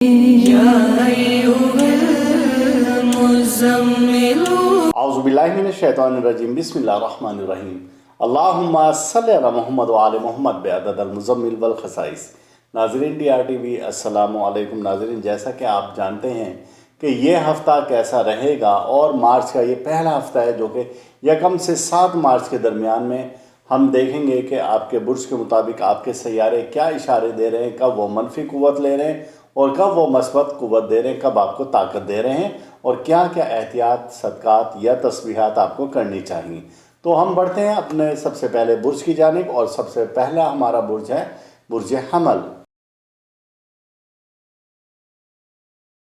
औज़ुबिल्लाहिमिनश्शैतानिर्रजीम बिस्मिल्लाहिर्रहमानिर्रहीम अल्लाहुम्मा सल्लि अला मुहम्मद व आले मुहम्मद बिअददिल मुज़म्मिल वल खसाइस। नाज़रीन DRTV अस्सलामु अलैकुम। नाज़रीन, जैसा कि आप जानते हैं कि ये हफ़्ता कैसा रहेगा और मार्च का ये पहला हफ़्ता है जो कि 1 से 7 मार्च के दरमियान में हम देखेंगे कि आपके बुर्ज के मुताबिक आपके सैयारे क्या इशारे दे रहे हैं, कब वो मनफी कुव्वत ले रहे हैं और कब वो मस्बत कुव्वत दे रहे हैं, कब आपको ताकत दे रहे हैं और क्या क्या एहतियात, सदक़ात या तस्बीहात आपको करनी चाहिए। तो हम बढ़ते हैं अपने सबसे पहले बुर्ज की जानिब और सबसे पहला हमारा बुर्ज है बुर्ज हमल।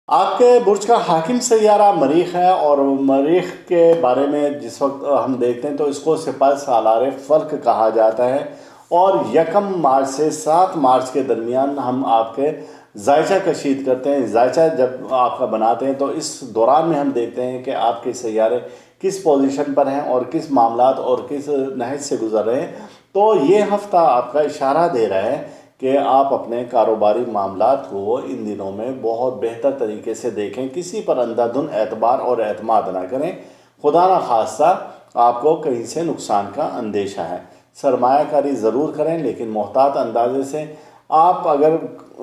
आपके बुर्ज का हाकिम सैयारा मरीख है और मरीख के बारे में जिस वक्त हम देखते हैं तो इसको सिपह सालार फ़ल्क कहा जाता है और 1 मार्च से 7 मार्च के दरमियान हम आपके जायचा कशीद करते हैं। जायचा जब आपका बनाते हैं तो इस दौरान में हम देखते हैं कि आपके सैयारे किस पोजीशन पर हैं और किस मामलात और किस नहज से गुजर रहे हैं। तो ये हफ़्ता आपका इशारा दे रहा है कि आप अपने कारोबारी मामलात को इन दिनों में बहुत बेहतर तरीके से देखें, किसी पर अंधाधुन एतबार और एतमाद ना करें। खुदा ना खास्ता आपको कहीं से नुकसान का अंदेशा है। सरमायाकारी ज़रूर करें लेकिन मोहतात अंदाजे से। आप अगर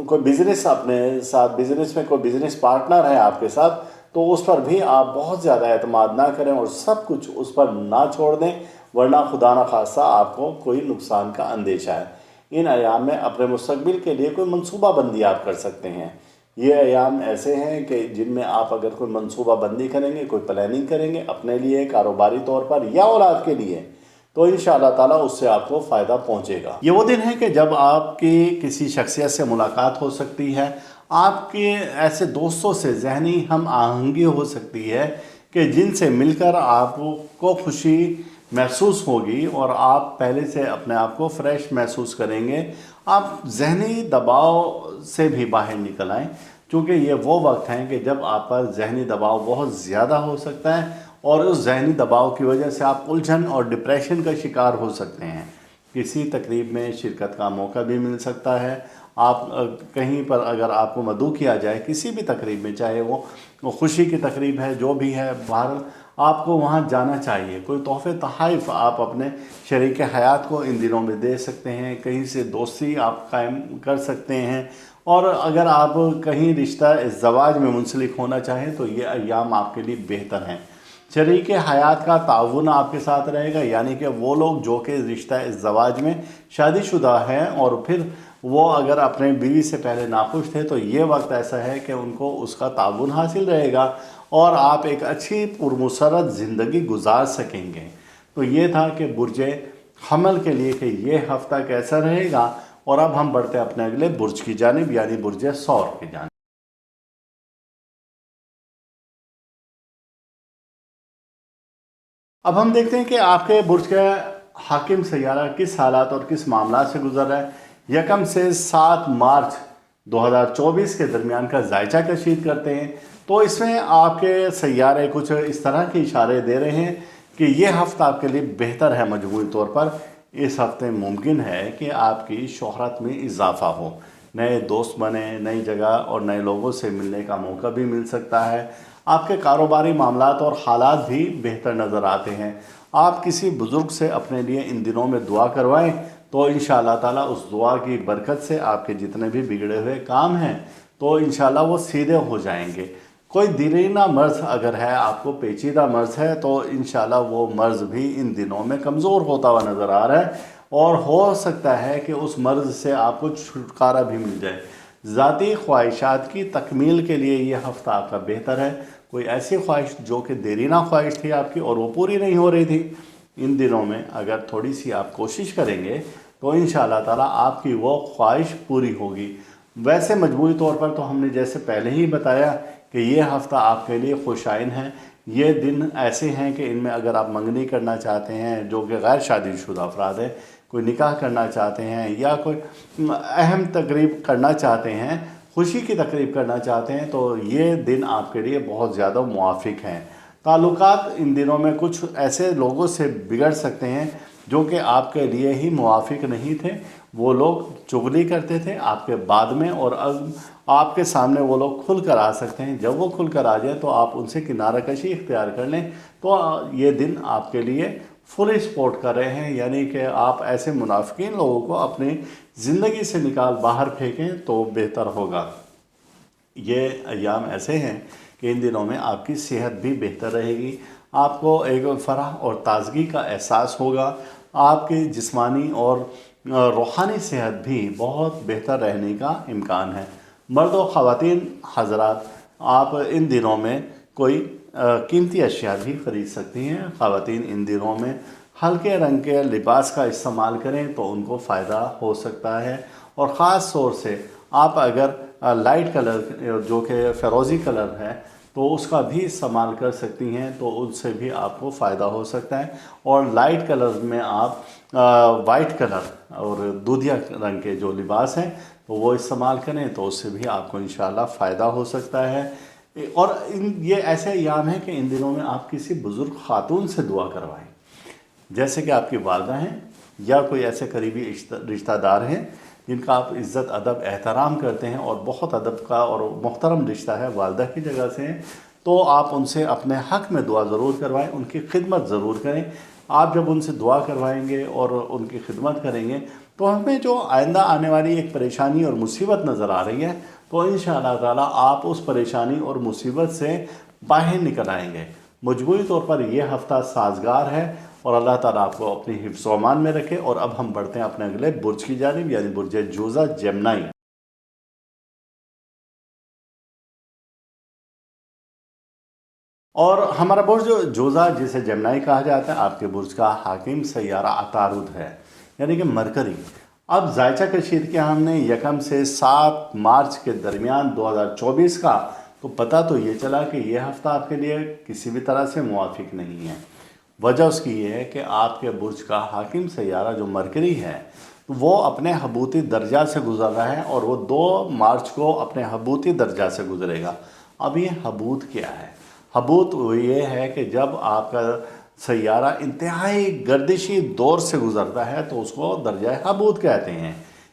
कोई बिज़नेस अपने साथ बिज़नेस में कोई बिज़नेस पार्टनर है आपके साथ तो उस पर भी आप बहुत ज़्यादा एतमाद ना करें और सब कुछ उस पर ना छोड़ दें, वरना खुदा ना खास्ता आपको कोई नुकसान का अंदेशा है। इन अयाम में अपने मुस्तकबिल के लिए कोई मंसूबा बंदी आप कर सकते हैं। ये अयाम ऐसे हैं कि जिनमें आप अगर कोई मंसूबा बंदी करेंगे, कोई प्लानिंग करेंगे अपने लिए कारोबारी तौर पर या औलाद के लिए, तो इंशाअल्लाह ताला उससे आपको फ़ायदा पहुंचेगा। ये वो दिन है कि जब आपकी किसी शख्सियत से मुलाकात हो सकती है, आपके ऐसे दोस्तों से ज़हनी हम आहंगी हो सकती है कि जिनसे मिलकर आपको खुशी महसूस होगी और आप पहले से अपने आप को फ्रेश महसूस करेंगे। आप ज़हनी दबाव से भी बाहर निकल आएँ, क्योंकि ये वो वक्त हैं कि जब आप पर ज़हनी दबाव बहुत ज़्यादा हो सकता है और उस ज़हनी दबाव की वजह से आप उलझन और डिप्रेशन का शिकार हो सकते हैं। किसी तकरीब में शिरकत का मौका भी मिल सकता है। आप कहीं पर अगर आपको मदऊ किया जाए किसी भी तकरीब में, चाहे वो खुशी की तकरीब है, जो भी है, बहरहाल आपको वहाँ जाना चाहिए। कोई तोहफ़े तोहफ़ आप अपने शरीक हयात को इन दिनों में दे सकते हैं, कहीं से दोस्ती आप कायम कर सकते हैं और अगर आप कहीं रिश्ता ज़वाज में मुंसलिक होना चाहें तो ये अय्याम आपके लिए बेहतर हैं। शरीक हयात का ताउन आपके साथ रहेगा, यानी कि वो लोग जो कि रिश्ता ज़वाज में शादीशुदा हैं और फिर वो अगर अपने बीवी से पहले नाखुश थे तो ये वक्त ऐसा है कि उनको उसका ताउन हासिल रहेगा और आप एक अच्छी पुरमसरत ज़िंदगी गुजार सकेंगे। तो ये था कि बुर्ज हमल के लिए कि ये हफ़्ता कैसा रहेगा। और अब हम बढ़ते हैं अपने अगले बुर्ज की जानिब, यानी बुर्ज सौर की जानिब। अब हम देखते हैं कि आपके बुर्ज का हाकिम सैयारा किस हालात और किस मामला से गुजर रहा है। 1 से 7 मार्च 2024 के दरमियान का जायचा कशीद करते हैं तो इसमें आपके सैयारे कुछ इस तरह के इशारे दे रहे हैं कि ये हफ़्ता आपके लिए बेहतर है। मजमूई तौर पर इस हफ़्ते मुमकिन है कि आपकी शोहरत में इजाफ़ा हो, नए दोस्त बने, नई जगह और नए लोगों से मिलने का मौका भी मिल सकता है। आपके कारोबारी मामलात और हालात भी बेहतर नज़र आते हैं। आप किसी बुज़ुर्ग से अपने लिए इन दिनों में दुआ करवाएं तो इंशाअल्लाह ताला उस दुआ की बरकत से आपके जितने भी बिगड़े हुए काम हैं तो इंशाअल्लाह वो सीधे हो जाएंगे। कोई दिरीना मर्ज़ अगर है, आपको पेचीदा मर्ज़ है, तो इंशाअल्लाह वो मर्ज़ भी इन दिनों में कमज़ोर होता हुआ नज़र आ रहा है और हो सकता है कि उस मर्ज़ से आपको छुटकारा भी मिल जाए। ज़ाती ख्वाहिशात की तकमील के लिए ये हफ़्ता आपका बेहतर है। कोई ऐसी ख्वाहिश जो कि देरीना ख्वाहिश थी आपकी और वो पूरी नहीं हो रही थी, इन दिनों में अगर थोड़ी सी आप कोशिश करेंगे तो इंशाअल्लाह ताला आपकी वो ख्वाहिश पूरी होगी। वैसे मजबूरी तौर पर तो हमने जैसे पहले ही बताया कि ये हफ़्ता आपके लिए खुशाइन है। ये दिन ऐसे हैं कि इनमें अगर आप मंगनी करना चाहते हैं, जो कि गैर शादीशुदा अफराद हैं, कोई निकाह करना चाहते हैं या कोई अहम तकरीब करना चाहते हैं, खुशी की तकरीब करना चाहते हैं, तो ये दिन आपके लिए बहुत ज़्यादा मुआफ़िक हैं। ताल्लुकात इन दिनों में कुछ ऐसे लोगों से बिगड़ सकते हैं जो कि आपके लिए ही मुआफ़िक नहीं थे। वो लोग चुगली करते थे आपके बाद में آپ کے سامنے وہ لوگ کھل کر آ سکتے ہیں۔ جب وہ کھل کر آ جائیں تو آپ ان سے کنارہ کشی اختیار کر لیں، تو یہ دن آپ کے لیے فلی سپورٹ کر رہے ہیں، یعنی کہ آپ ایسے منافقین لوگوں کو اپنی زندگی سے نکال باہر پھینکیں تو بہتر ہوگا۔ یہ ایام ایسے ہیں کہ ان دنوں میں آپ کی صحت بھی بہتر رہے گی، آپ کو ایک فرح اور تازگی کا احساس ہوگا، آپ کی جسمانی اور روحانی صحت بھی بہت بہتر رہنے کا امکان ہے۔ مرد و خواتین حضرات، آپ ان دنوں میں کوئی قیمتی اشیاء بھی خرید سکتی ہیں۔ خواتین ان دنوں میں ہلکے رنگ کے لباس کا استعمال کریں تو ان کو فائدہ ہو سکتا ہے، اور خاص طور سے آپ اگر لائٹ کلر جو کہ فیروزی کلر ہے تو اس کا بھی استعمال کر سکتی ہیں، تو اس سے بھی آپ کو فائدہ ہو سکتا ہے۔ اور لائٹ کلر میں آپ وائٹ کلر اور دودھیا رنگ کے جو لباس ہیں تو وہ استعمال کریں تو اس سے بھی آپ کو انشاءاللہ فائدہ ہو سکتا ہے۔ اور یہ ایسے ایام ہیں کہ ان دنوں میں آپ کسی بزرگ خاتون سے دعا کروائیں، جیسے کہ آپ کی والدہ ہیں یا کوئی ایسے قریبی رشتہ دار ہیں جن کا آپ عزت ادب احترام کرتے ہیں اور بہت ادب کا اور محترم رشتہ ہے، والدہ کی جگہ سے ہیں، تو آپ ان سے اپنے حق میں دعا ضرور کروائیں، ان کی خدمت ضرور کریں۔ آپ جب ان سے دعا کروائیں گے اور ان کی خدمت کریں گے تو ہمیں جو آئندہ آنے والی ایک پریشانی اور مصیبت نظر آ رہی ہے تو انشاءاللہ تعالیٰ آپ اس پریشانی اور مصیبت سے باہر نکل آئیں گے۔ مجموعی طور پر یہ ہفتہ سازگار ہے، اور اللہ تعالیٰ آپ کو اپنی حفظ و امان میں رکھے۔ اور اب ہم بڑھتے ہیں اپنے اگلے برج کی جانب، یعنی برج جوزہ جیمنائی۔ اور ہمارا برج جوزہ جسے جیمنائی کہا جاتا ہے، آپ کے برج کا حاکم سیارہ عطارد ہے، یعنی کہ مرکری۔ اب ذائچہ کشید کے ہم نے 1 سے 7 مارچ کے درمیان 2024 کا، تو پتہ تو یہ چلا کہ یہ ہفتہ آپ کے لیے کسی بھی طرح سے موافق نہیں ہے۔ وجہ اس کی یہ ہے کہ آپ کے برج کا حاکم سیارہ جو مرکری ہے وہ اپنے ہبوطی درجہ سے گزر رہا ہے، اور وہ 2 مارچ کو اپنے ہبوطی درجہ سے گزرے گا۔ اب یہ ہبوط کیا ہے؟ ہبوط یہ ہے کہ جب آپ کا سیارہ انتہائی گردشی دور سے گزرتا ہے تو اس کو درجہ ہبوط کہتے ہیں۔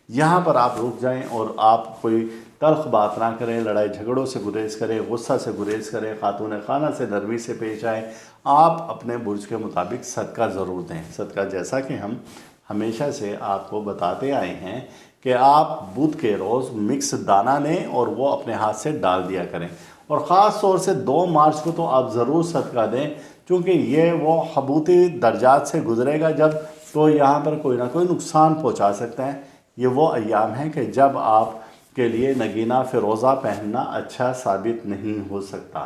یہاں پر آپ رک جائیں اور آپ کوئی تلخ بات نہ کریں، لڑائی جھگڑوں سے گریز کریں، غصہ سے گریز کریں، خاتون خانہ سے نرمی سے پیش آئیں۔ آپ اپنے برج کے مطابق صدقہ ضرور دیں۔ صدقہ جیسا کہ ہم ہمیشہ سے آپ کو بتاتے آئے ہیں کہ آپ بدھ کے روز مکس دانہ لیں اور وہ اپنے ہاتھ سے ڈال دیا کریں، اور خاص طور سے 2 مارچ کو تو آپ ضرور صدقہ دیں، کیونکہ یہ وہ ہبوطی درجات سے گزرے گا جب، تو یہاں پر کوئی نہ کوئی نقصان پہنچا سکتا ہے۔ یہ وہ ایام ہیں کہ جب آپ کے لیے نگینہ فیروزہ پہننا اچھا ثابت نہیں ہو سکتا،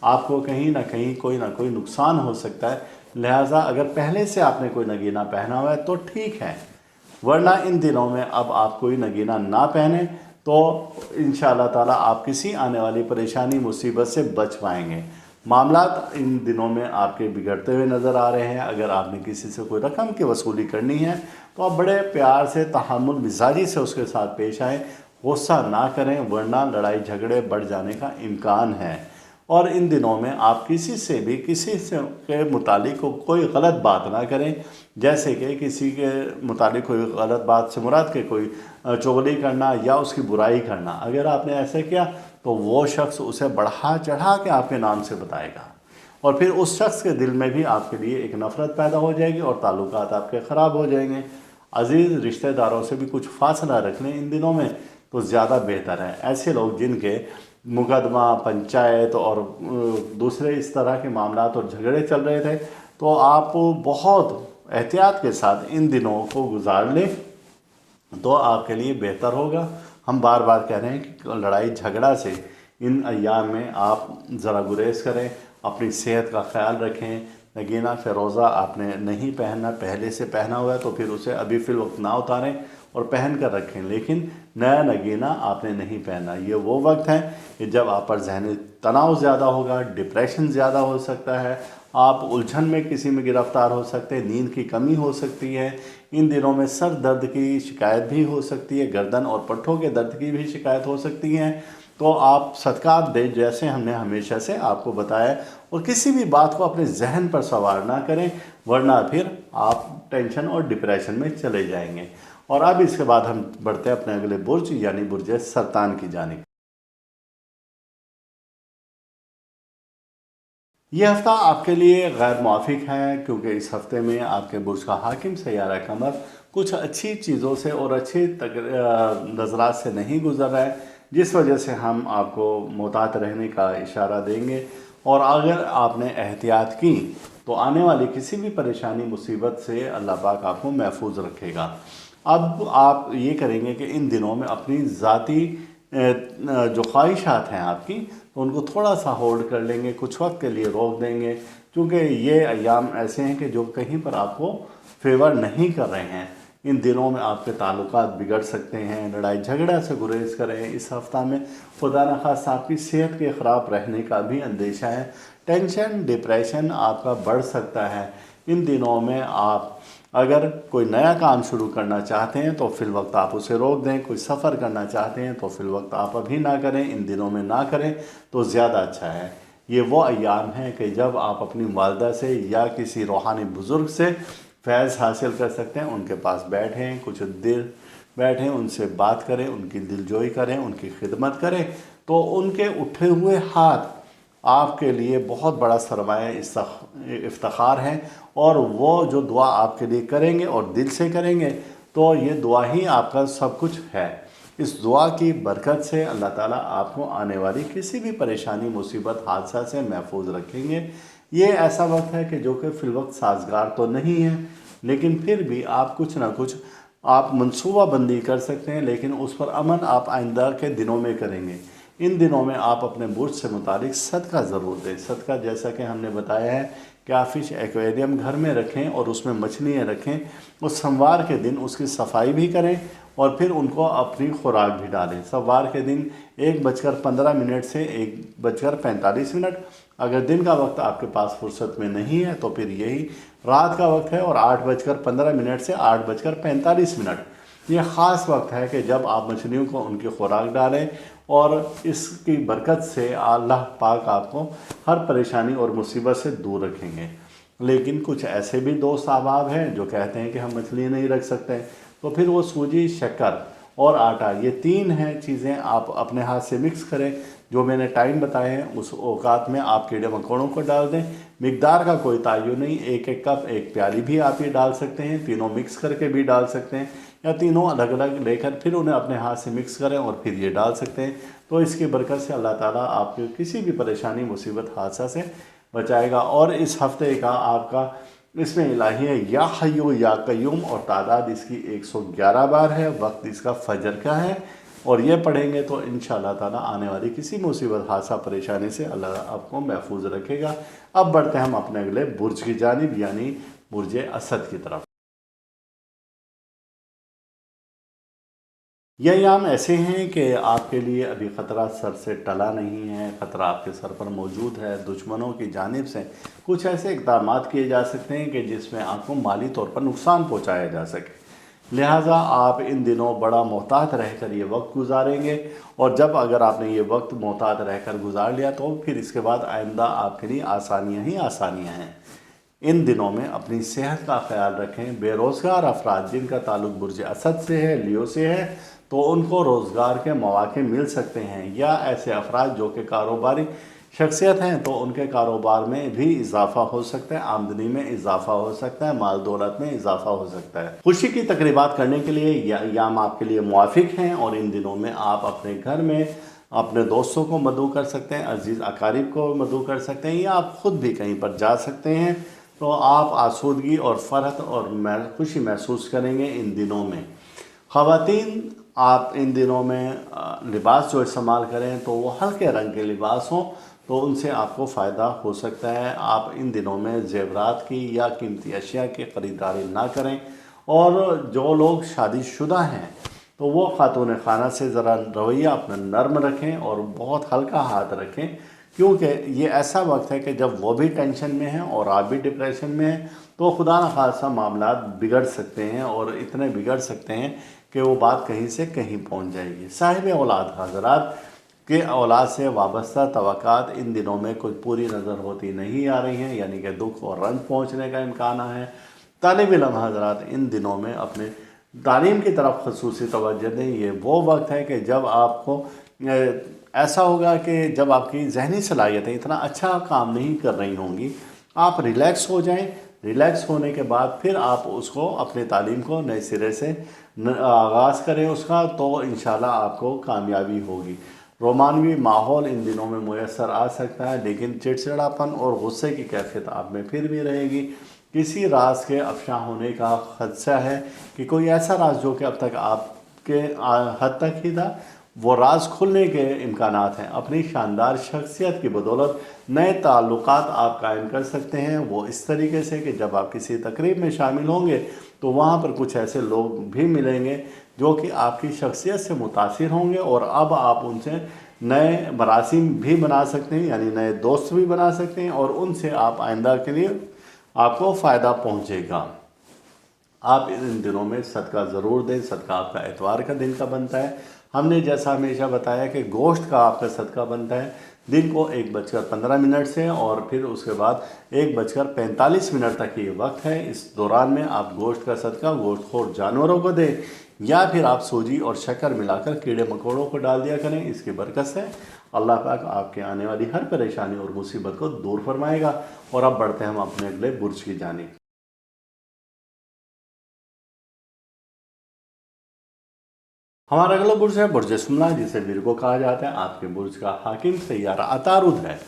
آپ کو کہیں نہ کہیں کوئی نہ کوئی نقصان ہو سکتا ہے، لہٰذا اگر پہلے سے آپ نے کوئی نگینہ پہنا ہوا ہے تو ٹھیک ہے، ورنہ ان دنوں میں اب آپ کوئی نگینہ نہ پہنیں تو انشاءاللہ تعالیٰ آپ کسی آنے والی پریشانی مصیبت سے بچ پائیں گے۔ معاملات ان دنوں میں آپ کے بگڑتے ہوئے نظر آ رہے ہیں۔ اگر آپ نے کسی سے کوئی رقم کی وصولی کرنی ہے تو آپ بڑے پیار سے تحمل مزاجی سے اس کے ساتھ پیش آئیں، غصہ نہ کریں، ورنہ لڑائی جھگڑے بڑھ جانے کا امکان ہے۔ اور ان دنوں میں آپ کسی سے بھی کسی سے کے متعلق کوئی غلط بات نہ کریں، جیسے کہ کسی کے متعلق کوئی غلط بات سے مراد کہ کوئی چغلی کرنا یا اس کی برائی کرنا۔ اگر آپ نے ایسے کیا تو وہ شخص اسے بڑھا چڑھا کے آپ کے نام سے بتائے گا، اور پھر اس شخص کے دل میں بھی آپ کے لیے ایک نفرت پیدا ہو جائے گی اور تعلقات آپ کے خراب ہو جائیں گے۔ عزیز رشتہ داروں سے بھی کچھ فاصلہ رکھ لیں ان دنوں میں تو زیادہ بہتر ہے۔ ایسے لوگ جن کے مقدمہ، پنچایت اور دوسرے اس طرح کے معاملات اور جھگڑے چل رہے تھے، تو آپ بہت احتیاط کے ساتھ ان دنوں کو گزار لیں تو آپ کے لیے بہتر ہوگا۔ ہم بار بار کہہ رہے ہیں کہ لڑائی جھگڑا سے ان ایام میں آپ ذرا گریز کریں، اپنی صحت کا خیال رکھیں۔ نگینہ فیروزہ آپ نے نہیں پہننا، پہلے سے پہنا ہوا ہے تو پھر اسے ابھی فی الوقت نہ اتاریں اور پہن کر رکھیں، لیکن نیا نگینہ آپ نے نہیں پہننا۔ یہ وہ وقت ہے کہ جب آپ پر ذہنی تناؤ زیادہ ہوگا، ڈپریشن زیادہ ہو سکتا ہے، آپ الجھن میں کسی میں گرفتار ہو سکتے ہیں، نیند کی کمی ہو سکتی ہے، ان دنوں میں سر درد کی شکایت بھی ہو سکتی ہے، گردن اور پٹھوں کے درد کی بھی شکایت ہو سکتی ہے۔ تو آپ صدقات دیں جیسے ہم نے ہمیشہ سے آپ کو بتایا، اور کسی بھی بات کو اپنے ذہن پر سوار نہ کریں، ورنہ پھر آپ ٹینشن اور ڈپریشن میں چلے جائیں گے۔ اور اب اس کے بعد ہم بڑھتے ہیں اپنے اگلے برج یعنی برج سرطان کی جانب۔ یہ ہفتہ آپ کے لیے غیر موافق ہے کیونکہ اس ہفتے میں آپ کے برج کا حاکم سیارہ قمر کچھ اچھی چیزوں سے اور اچھی نظرات سے نہیں گزر رہا ہے، جس وجہ سے ہم آپ کو محتاط رہنے کا اشارہ دیں گے، اور اگر آپ نے احتیاط کی تو آنے والی کسی بھی پریشانی مصیبت سے اللہ پاک آپ کو محفوظ رکھے گا۔ اب آپ یہ کریں گے کہ ان دنوں میں اپنی ذاتی جو خواہشات ہیں آپ کی، تو ان کو تھوڑا سا ہولڈ کر لیں گے، کچھ وقت کے لیے روک دیں گے، کیونکہ یہ ایام ایسے ہیں کہ جو کہیں پر آپ کو فیور نہیں کر رہے ہیں۔ ان دنوں میں آپ کے تعلقات بگڑ سکتے ہیں، لڑائی جھگڑا سے گریز کریں۔ اس ہفتہ میں خدا نخواستہ آپ کی صحت کے خراب رہنے کا بھی اندیشہ ہے، ٹینشن ڈپریشن آپ کا بڑھ سکتا ہے۔ ان دنوں میں آپ اگر کوئی نیا کام شروع کرنا چاہتے ہیں تو فی الوقت آپ اسے روک دیں، کوئی سفر کرنا چاہتے ہیں تو فی الوقت آپ ابھی نہ کریں، ان دنوں میں نہ کریں تو زیادہ اچھا ہے۔ یہ وہ ایام ہیں کہ جب آپ اپنی والدہ سے یا کسی روحانی بزرگ سے فیض حاصل کر سکتے ہیں، ان کے پاس بیٹھیں، کچھ دیر بیٹھیں، ان سے بات کریں، ان کی دلجوئی کریں، ان کی خدمت کریں، تو ان کے اٹھے ہوئے ہاتھ آپ کے لیے بہت بڑا سرمایہ افتخار ہے، اور وہ جو دعا آپ کے لیے کریں گے اور دل سے کریں گے تو یہ دعا ہی آپ کا سب کچھ ہے۔ اس دعا کی برکت سے اللہ تعالیٰ آپ کو آنے والی کسی بھی پریشانی مصیبت حادثہ سے محفوظ رکھیں گے۔ یہ ایسا وقت ہے کہ جو کہ فی الوقت سازگار تو نہیں ہے، لیکن پھر بھی آپ کچھ نہ کچھ آپ منصوبہ بندی کر سکتے ہیں، لیکن اس پر عمل آپ آئندہ کے دنوں میں کریں گے۔ ان دنوں میں آپ اپنے برج سے متعلق صدقہ ضرور دیں۔ صدقہ جیسا کہ ہم نے بتایا ہے کہ آپ فش ایکویریم گھر میں رکھیں اور اس میں مچھلیاں رکھیں، اس سموار کے دن اس کی صفائی بھی کریں اور پھر ان کو اپنی خوراک بھی ڈالیں۔ سموار کے دن 1:15 سے 1:45، اگر دن کا وقت آپ کے پاس فرصت میں نہیں ہے تو پھر یہی رات کا وقت ہے، اور 8:15 سے 8:45۔ یہ خاص وقت ہے کہ جب آپ مچھلیوں کو ان کی خوراک ڈالیں، اور اس کی برکت سے اللہ پاک آپ کو ہر پریشانی اور مصیبت سے دور رکھیں گے۔ لیکن کچھ ایسے بھی دوست احباب ہیں جو کہتے ہیں کہ ہم مچھلی نہیں رکھ سکتے، تو پھر وہ سوجی، شکر اور آٹا، یہ 3 ہیں چیزیں آپ اپنے ہاتھ سے مکس کریں۔ جو میں نے ٹائم بتائے ہیں اس اوقات میں آپ کیڑے مکوڑوں کو ڈال دیں۔ مقدار کا کوئی تعین نہیں، 1 کپ 1 پیالی بھی آپ یہ ڈال سکتے ہیں، تینوں مکس کر کے بھی ڈال سکتے ہیں، یا تینوں الگ الگ لے کر پھر انہیں اپنے ہاتھ سے مکس کریں اور پھر یہ ڈال سکتے ہیں۔ تو اس کی برکت سے اللہ تعالیٰ آپ کو کسی بھی پریشانی مصیبت حادثہ سے بچائے گا۔ اور اس ہفتے کا آپ کا اس میں الہی ہے یا حیو یا قیوم، اور تعداد اس کی 111 بار ہے۔ وقت اس کا فجر کا ہے، اور یہ پڑھیں گے تو انشاءاللہ تعالیٰ آنے والی کسی مصیبت حادثہ پریشانی سے اللہ آپ کو محفوظ رکھے گا۔ اب بڑھتے ہیں ہم اپنے اگلے برج کی جانب، یعنی برج اسد کی طرف۔ یہ ایام ایسے ہیں کہ آپ کے لیے ابھی خطرہ سر سے ٹلا نہیں ہے، خطرہ آپ کے سر پر موجود ہے۔ دشمنوں کی جانب سے کچھ ایسے اقدامات کیے جا سکتے ہیں کہ جس میں آپ کو مالی طور پر نقصان پہنچایا جا سکے، لہٰذا آپ ان دنوں بڑا محتاط رہ کر یہ وقت گزاریں گے، اور جب اگر آپ نے یہ وقت محتاط رہ کر گزار لیا تو پھر اس کے بعد آئندہ آپ کے لیے آسانیاں ہی آسانیاں ہیں۔ ان دنوں میں اپنی صحت کا خیال رکھیں۔ بے روزگار افراد جن کا تعلق برج اسد سے ہے، لیو سے ہے، تو ان کو روزگار کے مواقع مل سکتے ہیں، یا ایسے افراد جو کہ کاروباری شخصیت ہیں تو ان کے کاروبار میں بھی اضافہ ہو سکتا ہے، آمدنی میں اضافہ ہو سکتا ہے، مال دولت میں اضافہ ہو سکتا ہے۔ خوشی کی تقریبات کرنے کے لیے یہ ایام آپ کے لیے موافق ہیں، اور ان دنوں میں آپ اپنے گھر میں اپنے دوستوں کو مدعو کر سکتے ہیں، عزیز اقارب کو مدعو کر سکتے ہیں، یا آپ خود بھی کہیں پر جا سکتے ہیں، تو آپ آسودگی اور فرحت اور خوشی محسوس کریں گے ان دنوں میں۔ خواتین، آپ ان دنوں میں لباس جو استعمال کریں تو وہ ہلکے رنگ کے لباس ہوں، تو ان سے آپ کو فائدہ ہو سکتا ہے۔ آپ ان دنوں میں زیورات کی یا قیمتی اشیاء کی خریداری نہ کریں، اور جو لوگ شادی شدہ ہیں تو وہ خاتون خانہ سے ذرا رویہ اپنا نرم رکھیں اور بہت ہلکا ہاتھ رکھیں، کیونکہ یہ ایسا وقت ہے کہ جب وہ بھی ٹینشن میں ہیں اور آپ بھی ڈپریشن میں ہیں، تو خدا نخواستہ معاملات بگڑ سکتے ہیں، اور اتنے بگڑ سکتے ہیں کہ وہ بات کہیں سے کہیں پہنچ جائے گی۔ صاحب اولاد حضرات کے اولاد سے وابستہ توقعات ان دنوں میں کچھ پوری نظر ہوتی نہیں آ رہی ہیں، یعنی کہ دکھ اور رنج پہنچنے کا امکان ہے۔ طالب علم حضرات ان دنوں میں اپنے تعلیم کی طرف خصوصی توجہ دیں۔ یہ وہ وقت ہے کہ جب آپ کو ऐसा होगा कि जब आपकी ज़हनी सलाहियतें इतना अच्छा काम नहीं कर रही होंगी, आप रिलैक्स हो जाएं। रिलैक्स होने के बाद फिर आप उसको अपने तालीम को नए सिरे से आगाज़ करें उसका, तो इंशाल्लाह आपको कामयाबी होगी। रोमानवी माहौल इन दिनों में मुयस्सर आ सकता है, लेकिन चिड़चिड़ापन और गुस्से की कैफियत आप में फिर भी रहेगी। किसी राज के अफशा होने का खदशा है कि कोई ऐसा राज जो कि अब तक आपके हद तक ही था, वो राज खुलने के इम्कानात हैं। अपनी शानदार शख्सियत की बदौलत नए ताल्लुकात आप कायम कर सकते हैं, वो इस तरीके से कि जब आप किसी तकरीब में शामिल होंगे तो वहाँ पर कुछ ऐसे लोग भी मिलेंगे जो कि आपकी शख्सियत से मुतासिर होंगे, और अब आप उनसे नए मरासिम भी बना सकते हैं, यानी नए दोस्त भी बना सकते हैं, और उनसे आप आइंदा के लिए आपको फ़ायदा पहुँचेगा। आप इन दिनों में सदका ज़रूर दें। सदका आपका एतवार का दिन का बनता है। हमने जैसा हमेशा बताया कि गोश्त का आपका सदका बनता है दिन को 1:15 से, और फिर उसके बाद 1:45 तक ये वक्त है। इस दौरान में आप गोश्त का सदका गोश्तखोर जानवरों को दें, या फिर आप सूजी और शक्कर मिलाकर कीड़े मकोड़ों को डाल दिया करें। इसकी बरकत से अल्लाह पाक आपके आने वाली हर परेशानी और मुसीबत को दूर फरमाएगा। और अब बढ़ते हैं हम अपने अगले बुर्ज की जानिब। हमारा अगला बुर्ज है बुर्ज सुमला, जिसे विरगो कहा जाता है। आपके बुर्ज का हाकिम सैयारा अतारुद है।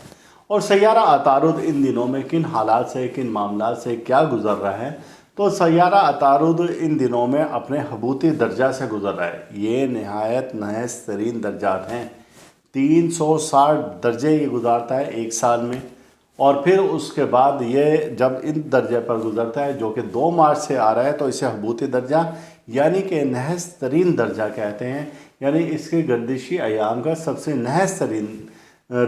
और सैयारा अतारुद इन दिनों में किन हालात से, किन मामलात से क्या गुजर रहा है, तो सैयारा अतारुद इन दिनों में अपने हबूती दर्जा से गुजर रहा है। ये नहायत नहस तरीन दर्जात हैं। 360 दर्जे ये गुजारता है एक साल में, और फिर उसके बाद ये जब इन दर्जे पर गुजरता है जो कि 2 मार्च से आ रहा है, तो इसे हबूती दर्जा यानी कि नहस तरीन दर्जा कहते हैं। यानी इसके गर्दिशी अयाम का सबसे नहस तरीन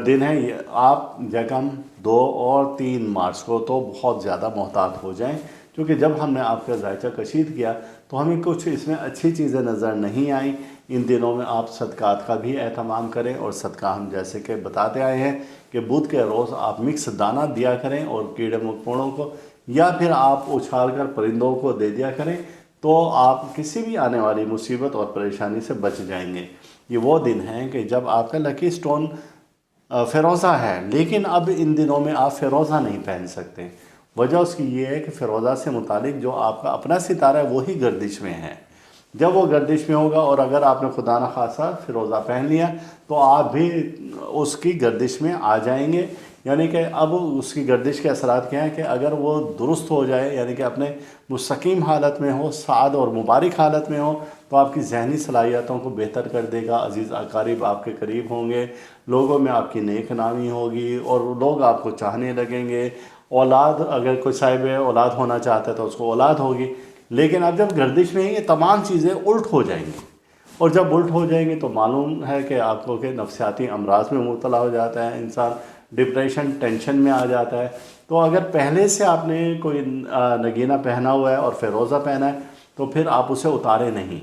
दिन है ये। आप यकम 2 और 3 मार्च को तो बहुत ज़्यादा मोहतात हो जाएं, क्योंकि जब हमने आपका जायचा कशीद किया तो हमें कुछ इसमें अच्छी चीज़ें नज़र नहीं आई। इन दिनों में आप सदक़ात का भी एहतमाम करें, और सदका हम जैसे कि बताते आए हैं कि बुध के रोज़ आप मिक्स दाना दिया करें और कीड़े मकोड़ों को, या फिर आप उछाल कर परिंदों को दे दिया करें, तो आप किसी भी आने वाली मुसीबत और परेशानी से बच जाएंगे। ये वो दिन हैं कि जब आपका लकी स्टोन फ़िरोज़ा है, लेकिन अब इन दिनों में आप फ़िरोज़ा नहीं पहन सकते। वजह उसकी ये है कि फ़िरोज़ा से मुतालिक जो आपका अपना सितारा है वही गर्दिश में है। जब वो गर्दिश में होगा, और अगर आपने खुदा न खासा फ़िरोज़ा पहन लिया, तो आप भी उसकी गर्दिश में आ जाएंगे। यानी कि अब उसकी गर्दिश के असरात क्या हैं कि अगर वो दुरुस्त हो जाए, यानी कि अपने मुस्तकीम हालत में हो, साद और मुबारक हालत में हो, तो आपकी ज़हनी सलाहियतों को बेहतर कर देगा। अजीज़ अकारीब आपके करीब होंगे, लोगों में आपकी नेक नामी होगी, और लोग आपको चाहने लगेंगे। औलाद, अगर कोई साहिब औलाद होना चाहता है तो उसको औलाद होगी। लेकिन अब जब गर्दिश में ये तमाम चीज़ें उल्ट हो जाएंगी, और जब उल्ट हो जाएंगे तो मालूम है कि आपको के नफसियाती अमराज में मुब्तला हो जाता है इंसान, डिप्रेशन टेंशन में आ जाता है। तो अगर पहले से आपने कोई नगीना पहना हुआ है और फ़िरोज़ा पहना है, तो फिर आप उसे उतारें नहीं,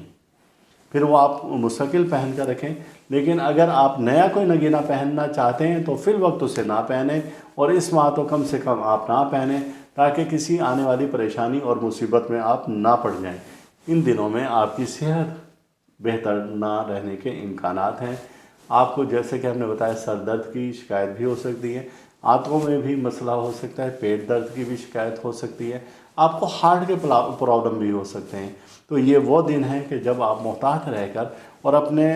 फिर वो आप मुस्तकिल पहन कर रखें। लेकिन अगर आप नया कोई नगीना पहनना चाहते हैं तो फिल वक्त उसे ना पहने, और इस माह तो कम से कम आप ना पहने, ताकि किसी आने वाली परेशानी और मुसीबत में आप ना पड़ जाएं। इन दिनों में आपकी सेहत बेहतर ना रहने के इम्कानात हैं। आपको जैसे कि हमने बताया सर दर्द की शिकायत भी हो सकती है, आंतों में भी मसला हो सकता है, पेट दर्द की भी शिकायत हो सकती है, आपको हार्ट के प्रॉब्लम भी हो सकते हैं। तो ये वो दिन है कि जब आप मोहतात रहकर और अपने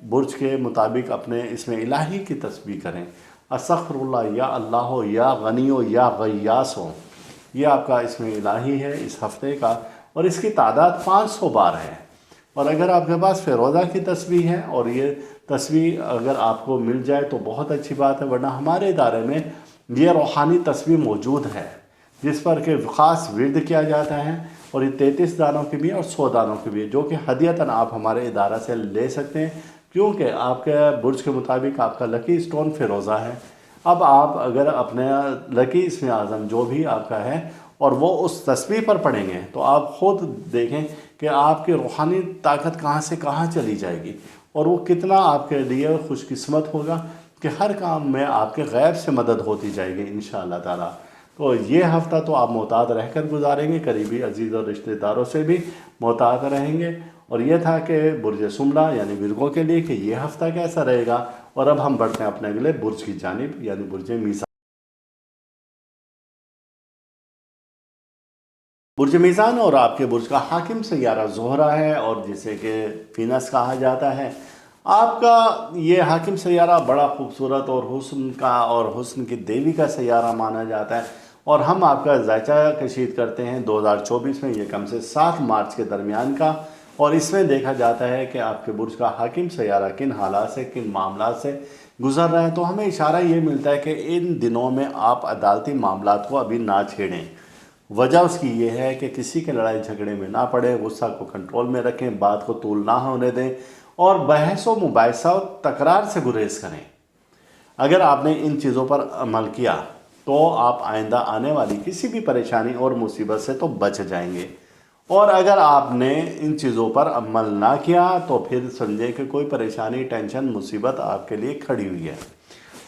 बुर्ज के मुताबिक अपने इसमें इलाही की तस्बीह करें। अस्तग़फिरुल्लाह, या अल्लाह हो, या गनी हो, या गय्यास हो। ये आपका इसमें इलाही है इस हफ़्ते का, और इसकी तादाद 500 बार है। और अगर आपके पास फ़िरोज़ा की तस्बीह है, और ये तस्बीह अगर आपको मिल जाए तो बहुत अच्छी बात है, वरना हमारे इदारे में ये रूहानी तस्बीह मौजूद है जिस पर कि ख़ास विर्द किया जाता है। और ये 33 दानों की भी है और 100 दानों की भी है, जो कि हदियतन आप हमारे इदारा से ले सकते हैं, क्योंकि आपके बुर्ज के मुताबिक आपका लकी स्टोन फ़िरोज़ा है। अब आप अगर अपने लकी इसमें आज़म जो भी आपका है और वो उस तस्बीह पर पढ़ेंगे, तो आप ख़ुद देखें कि आपकी रूहानी ताकत कहाँ से कहाँ चली जाएगी, और वो कितना आपके लिए खुशकिस्मत होगा कि हर काम में आपके गैब से मदद होती जाएगी इंशाअल्लाह ताला। तो ये हफ़्ता तो आप मोहतात रहकर गुजारेंगे, करीबी अजीज़ और रिश्तेदारों से भी मोहतात रहेंगे। और ये था कि बुर्ज सुमला यानी विरगो के लिए कि ये हफ़्ता कैसा रहेगा, और अब हम बढ़ते हैं अपने अगले बुर्ज की जानिब यानी बुर्ज मीज़ान। बुर्ज मीज़ान और आपके बुर्ज का हाकिम सैयारा ज़ोहरा है और जिसे कि वीनस कहा जाता है। आपका ये हाकिम सैयारा बड़ा खूबसूरत और हुस्न का और हुस्न की देवी का सैयारा माना जाता है और हम आपका जायचा कशीद करते हैं 2024 में, ये कम से 7 मार्च के दरमियान का। और इसमें देखा जाता है कि आपके बुर्ज का हाकिम सैयारा किन हालात से, किन मामलात से गुजर रहा है। तो हमें इशारा ये मिलता है कि इन दिनों में आप अदालती मामलात को अभी ना छेड़ें। वजह उसकी ये है कि किसी के लड़ाई झगड़े में ना पड़े, गुस्सा को कंट्रोल में रखें, बात को तूल ना होने दें और बहस व मुबाहिसा और तकरार से गुरेज करें। अगर आपने इन चीज़ों पर अमल किया तो आप आइंदा आने वाली किसी भी परेशानी और मुसीबत से तो बच जाएंगे, और अगर आपने इन चीज़ों पर अमल ना किया तो फिर समझें कि कोई परेशानी, टेंशन, मुसीबत आपके लिए खड़ी हुई है।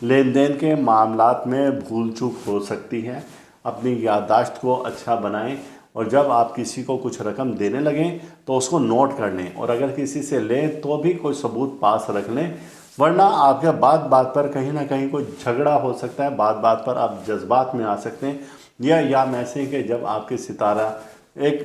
लेन देन के मामलात में भूल चूक हो सकती है। अपनी याददाश्त को अच्छा बनाएं और जब आप किसी को कुछ रकम देने लगें तो उसको नोट कर लें, और अगर किसी से लें तो भी कोई सबूत पास रख लें, वरना आपके बात बात पर कहीं ना कहीं कोई झगड़ा हो सकता है। बात बात पर आप जज्बात में आ सकते हैं, या ऐसे कि जब आपके सितारा एक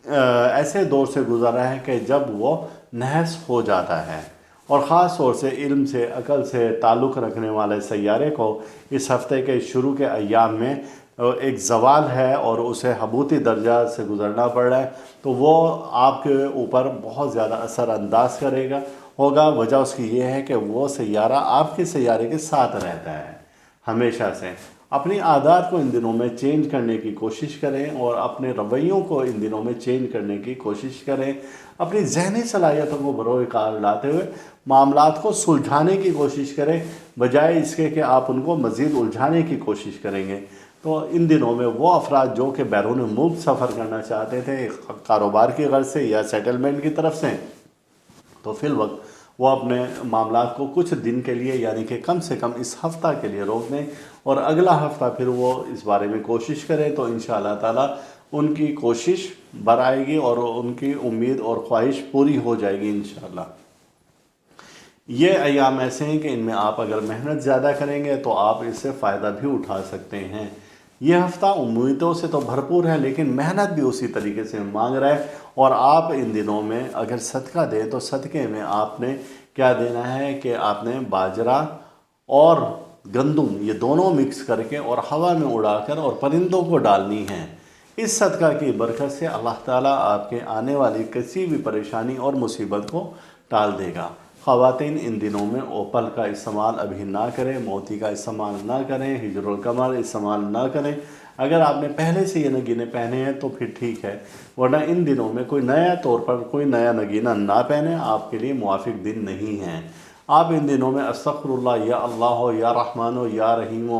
ऐसे दौर से गुजर रहा है कि जब वो नहस हो जाता है, और ख़ास तौर से इल्म से, अकल से ताल्लुक़ रखने वाले सैयारे को इस हफ़्ते के शुरू के अय्याम में एक ज़वाल है और उसे हबूती दर्जा से गुज़रना पड़ रहा है, तो वो आपके ऊपर बहुत ज़्यादा असर अंदाज करेगा होगा। वजह उसकी ये है कि वो सैयारा आपके सैयारे के साथ रहता है हमेशा से। अपनी आदत को इन दिनों में चेंज करने की कोशिश करें और अपने रवैयों को इन दिनों में चेंज करने की कोशिश करें। अपनी जहनी सलाहियतों को बरोए कार लाते हुए मामलात को सुलझाने की कोशिश करें, बजाय इसके कि आप उनको मज़ीद उलझाने की कोशिश करेंगे। तो इन दिनों में वो अफराद जो कि बैरून मुल्क सफ़र करना चाहते थे कारोबार की गर्ज से या सेटलमेंट की तरफ से, तो फिल वक्त वो अपने मामलात को कुछ दिन के लिए यानी कि कम से कम इस हफ़्ता के लिए रोक दें और अगला हफ़्ता फिर वो इस बारे में कोशिश करें, तो इंशाअल्लाह ताला उनकी कोशिश बर आएगी और उनकी उम्मीद और ख्वाहिश पूरी हो जाएगी इंशाअल्लाह। ये अयाम ऐसे हैं कि इनमें आप अगर मेहनत ज़्यादा करेंगे तो आप इससे फ़ायदा भी उठा सकते हैं। ये हफ़्ता उम्मीदों से तो भरपूर है लेकिन मेहनत भी उसी तरीके से मांग रहा है, और आप इन दिनों में अगर सदका दें तो सदक़े में आपने क्या देना है कि आपने बाजरा और गंदुम ये दोनों मिक्स करके और हवा में उड़ाकर और परिंदों को डालनी है। इस सदका की बरकत से अल्लाह ताला आपके आने वाली किसी भी परेशानी और मुसीबत को टाल देगा। ख़वातीन इन दिनों में ओपल का इस्तेमाल अभी ना करें, मोती का इस्तेमाल ना करें, हिजरुल कमर इस्तेमाल ना करें। अगर आपने पहले से ये नगीने पहने हैं तो फिर ठीक है, वरना इन दिनों में कोई नया तौर पर कोई नया नगीना ना पहने, आपके लिए मुआफिक दिन नहीं है। आप इन दिनों में अस्तग़फिरुल्लाह या अल्लाह या रहमान या रहीम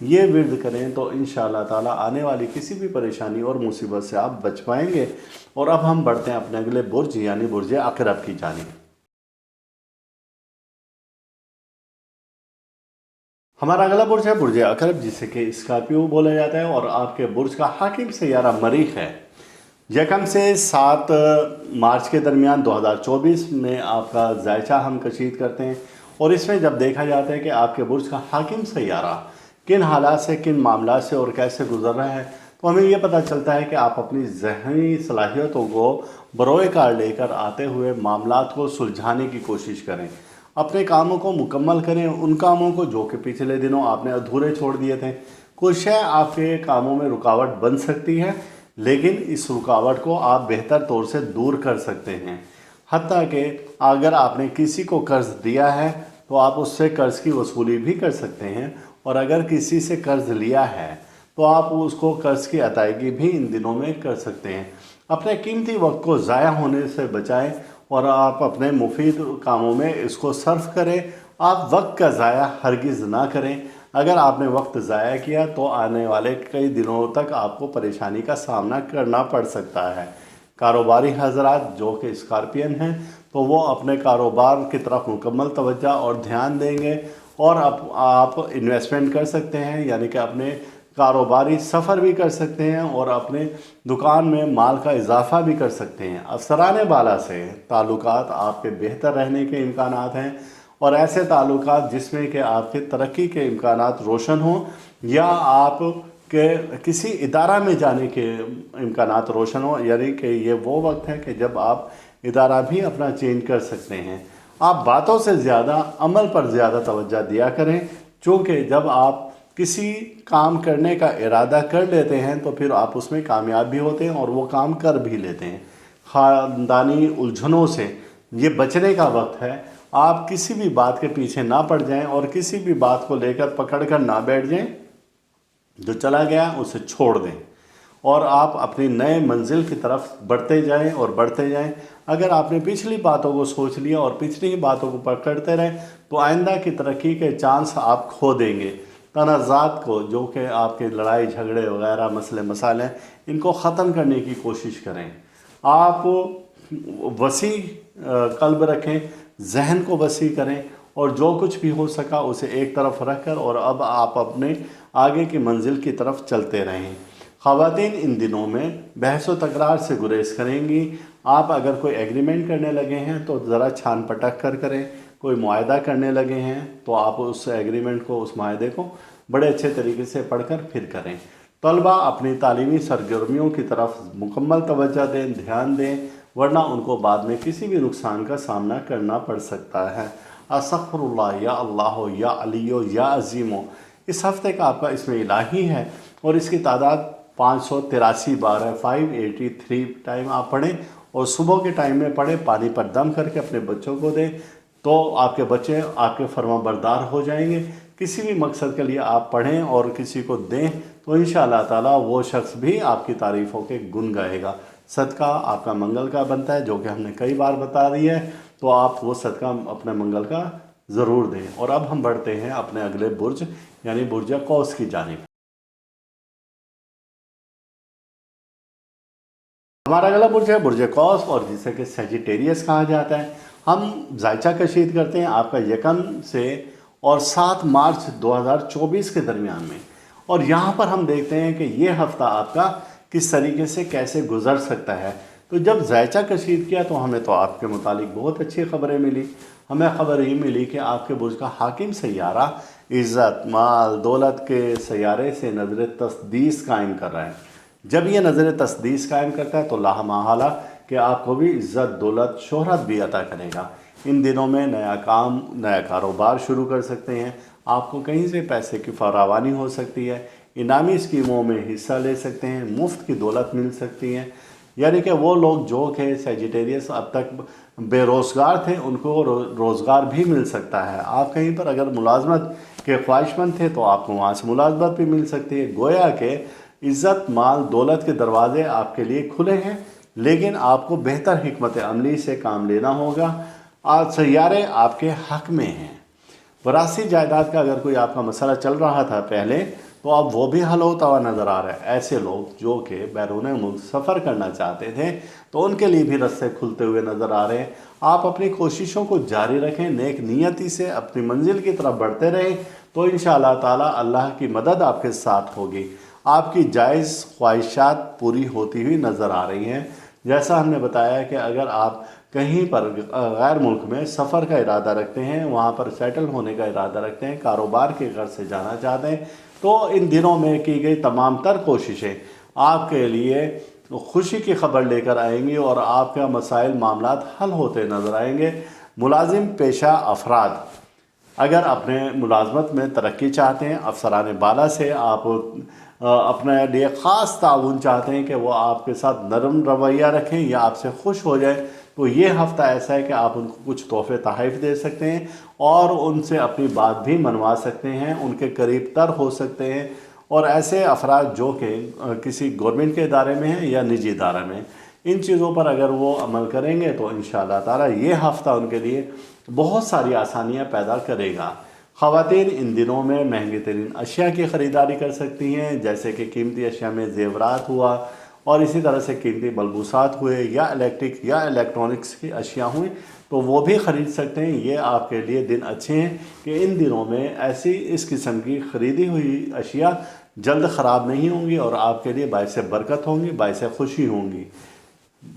ये विर्द करें तो इंशाअल्लाह ताला आने वाली किसी भी परेशानी और मुसीबत से आप बच पाएंगे। और अब हम बढ़ते हैं अपने अगले बुर्ज यानी बुर्ज अक़रब की जानिब। हमारा अगला बुर्ज है बुर्ज अक़रब, जिसे कि स्कॉर्पियो बोला जाता है, और आपके बुर्ज का हाकिम सैयारा मरीख़ है। यकम से 7 मार्च के दरमियान 2024 में आपका जायचा हम कशीद करते हैं, और इसमें जब देखा जाता है कि आपके बुर्ज का हाकिम सैयारा किन हालात से, किन मामला से और कैसे गुजर रहा है, तो हमें यह पता चलता है कि आप अपनी ज़हनी सलाहियतों को बरोए कार लेकर आते हुए मामलात को सुलझाने की कोशिश करें। अपने कामों को मुकम्मल करें, उन कामों को जो कि पिछले दिनों आपने अधूरे छोड़ दिए थे। कुछ है आपके कामों में रुकावट बन सकती है, लेकिन इस रुकावट को आप बेहतर तौर से दूर कर सकते हैं। हत्ता कि अगर आपने किसी को कर्ज़ दिया है तो आप उससे कर्ज़ की वसूली भी कर सकते हैं, और अगर किसी से कर्ज़ लिया है तो आप उसको कर्ज़ की अदायगी भी इन दिनों में कर सकते हैं। अपने कीमती वक्त को ज़ाया होने से बचाएं और आप अपने मुफीद कामों में इसको सर्फ करें। आप वक्त का ज़ाया हरगिज़ ना करें। अगर आपने वक्त ज़ाया किया तो आने वाले कई दिनों तक आपको परेशानी का सामना करना पड़ सकता है। कारोबारी हजरात जो कि स्कॉर्पियन हैं तो वो अपने कारोबार की तरफ मुकम्मल तवज्जो और ध्यान देंगे, और आप इन्वेस्टमेंट कर सकते हैं, यानी कि अपने कारोबारी सफ़र भी कर सकते हैं और अपने दुकान में माल का इजाफ़ा भी कर सकते हैं। अफसरान बाला से ताल्लुकात आपके बेहतर रहने के इम्कानात हैं, اور ایسے تعلقات جس میں کہ آپ کے ترقی کے امکانات روشن ہوں یا آپ کے کسی ادارہ میں جانے کے امکانات روشن ہوں، یعنی کہ یہ وہ وقت ہے کہ جب آپ ادارہ بھی اپنا چینج کر سکتے ہیں۔ آپ باتوں سے زیادہ عمل پر زیادہ توجہ دیا کریں، چونکہ جب آپ کسی کام کرنے کا ارادہ کر لیتے ہیں تو پھر آپ اس میں کامیاب بھی ہوتے ہیں اور وہ کام کر بھی لیتے ہیں۔ خاندانی الجھنوں سے یہ بچنے کا وقت ہے۔ آپ کسی بھی بات کے پیچھے نہ پڑ جائیں اور کسی بھی بات کو لے کر پکڑ کر نہ بیٹھ جائیں، جو چلا گیا اسے چھوڑ دیں اور آپ اپنی نئے منزل کی طرف بڑھتے جائیں اور بڑھتے جائیں۔ اگر آپ نے پچھلی باتوں کو سوچ لیا اور پچھلی باتوں کو پکڑتے رہیں تو آئندہ کی ترقی کے چانس آپ کھو دیں گے۔ تنازعات کو، جو کہ آپ کے لڑائی جھگڑے وغیرہ مسئلے مسائل ہیں، ان کو ختم کرنے کی کوشش کریں۔ آپ وسیع قلب رکھیں، ذہن کو وسیع کریں اور جو کچھ بھی ہو سکا اسے ایک طرف رکھ کر اور اب آپ اپنے آگے کی منزل کی طرف چلتے رہیں۔ خواتین ان دنوں میں بحث و تکرار سے گریز کریں گی۔ آپ اگر کوئی ایگریمنٹ کرنے لگے ہیں تو ذرا چھان پٹک کر کریں، کوئی معاہدہ کرنے لگے ہیں تو آپ اس ایگریمنٹ کو، اس معاہدے کو بڑے اچھے طریقے سے پڑھ کر پھر کریں۔ طلبہ اپنی تعلیمی سرگرمیوں کی طرف مکمل توجہ دیں، دھیان دیں، ورنہ ان کو بعد میں کسی بھی نقصان کا سامنا کرنا پڑ سکتا ہے۔ استغفر اللہ، یا اللہ، یا علی، یا عظیم۔ اس ہفتے کا آپ کا اسم الہی ہے اور اس کی تعداد 583 بار ہے۔ 583 ٹائم آپ پڑھیں اور صبح کے ٹائم میں پڑھیں، پانی پر دم کر کے اپنے بچوں کو دیں تو آپ کے بچے آپ کے فرما بردار ہو جائیں گے۔ کسی بھی مقصد کے لیے آپ پڑھیں اور کسی کو دیں تو انشاءاللہ تعالیٰ وہ شخص بھی آپ کی تعریفوں کے گن گائے گا۔ صدقہ آپ کا منگل کا بنتا ہے، جو کہ ہم نے کئی بار بتا دی ہے، تو آپ وہ صدقہ اپنے منگل کا ضرور دیں۔ اور اب ہم بڑھتے ہیں اپنے اگلے برج یعنی برج قوس کی جانب۔ ہمارا اگلا برج ہے برج قوس، اور جسے کہ سیجیٹیریس کہا جاتا ہے۔ ہم ذائچہ کشید کرتے ہیں آپ کا 1 سے اور 7 مارچ 2024 کے درمیان میں، اور یہاں پر ہم دیکھتے ہیں کہ یہ ہفتہ آپ کا کس طریقے سے کیسے گزر سکتا ہے۔ تو جب ذائچہ کشید کیا تو ہمیں تو آپ کے متعلق بہت اچھی خبریں ملی۔ ہمیں خبر یہ ملی کہ آپ کے برج کا حاکم سیارہ عزت، مال، دولت کے سیارے سے نظر تسدیس قائم کر رہا ہے۔ جب یہ نظر تسدیس قائم کرتا ہے تو لا محالہ کہ آپ کو بھی عزت، دولت، شہرت بھی عطا کرے گا۔ ان دنوں میں نیا کام، نیا کاروبار شروع کر سکتے ہیں۔ آپ کو کہیں سے پیسے کی فراوانی ہو سکتی ہے، انعامی اسکیموں میں حصہ لے سکتے ہیں، مفت کی دولت مل سکتی ہے۔ یعنی کہ وہ لوگ جو کہ سیجیٹیریس اب تک بے روزگار تھے، ان کو روزگار بھی مل سکتا ہے۔ آپ کہیں پر اگر ملازمت کے خواہش مند تھے تو آپ کو وہاں سے ملازمت بھی مل سکتی ہے۔ گویا کہ عزت، مال، دولت کے دروازے آپ کے لیے کھلے ہیں، لیکن آپ کو بہتر حکمت عملی سے کام لینا ہوگا۔ آج سیارے آپ کے حق میں ہیں۔ وراثی جائیداد کا اگر کوئی آپ کا مسئلہ چل رہا تھا پہلے، تو اب وہ بھی حل ہوتا ہوا نظر آ رہا ہے۔ ایسے لوگ جو کہ بیرون ملک سفر کرنا چاہتے تھے تو ان کے لیے بھی رستے کھلتے ہوئے نظر آ رہے ہیں۔ آپ اپنی کوششوں کو جاری رکھیں، نیک نیتی سے اپنی منزل کی طرف بڑھتے رہیں تو انشاءاللہ تعالی اللہ کی مدد آپ کے ساتھ ہوگی۔ آپ کی جائز خواہشات پوری ہوتی ہوئی نظر آ رہی ہیں۔ جیسا ہم نے بتایا کہ اگر آپ کہیں پر غیر ملک میں سفر کا ارادہ رکھتے ہیں، وہاں پر سیٹل ہونے کا ارادہ رکھتے ہیں، کاروبار کے غرض سے جانا چاہتے ہیں، تو ان دنوں میں کی گئی تمام تر کوششیں آپ کے لیے خوشی کی خبر لے کر آئیں گی اور آپ کا مسائل، معاملات حل ہوتے نظر آئیں گے۔ ملازم پیشہ افراد اگر اپنے ملازمت میں ترقی چاہتے ہیں، افسران بالا سے آپ اپنے لیے خاص تعاون چاہتے ہیں کہ وہ آپ کے ساتھ نرم رویہ رکھیں یا آپ سے خوش ہو جائیں، تو یہ ہفتہ ایسا ہے کہ آپ ان کو کچھ تحفے تحائف دے سکتے ہیں اور ان سے اپنی بات بھی منوا سکتے ہیں، ان کے قریب تر ہو سکتے ہیں۔ اور ایسے افراد جو کہ کسی گورنمنٹ کے ادارے میں ہیں یا نجی ادارے میں، ان چیزوں پر اگر وہ عمل کریں گے تو انشاءاللہ تعالی یہ ہفتہ ان کے لیے بہت ساری آسانیاں پیدا کرے گا۔ خواتین ان دنوں میں مہنگی ترین اشیاء کی خریداری کر سکتی ہیں، جیسے کہ قیمتی اشیاء میں زیورات ہوا اور اسی طرح سے قیمتی ملبوسات ہوئے یا الیکٹرک یا الیکٹرانکس کی اشیاء ہوئیں تو وہ بھی خرید سکتے ہیں۔ یہ آپ کے لیے دن اچھے ہیں کہ ان دنوں میں ایسی اس قسم کی خریدی ہوئی اشیاء جلد خراب نہیں ہوں گی اور آپ کے لیے باعث برکت ہوں گی، باعث خوشی ہوں گی۔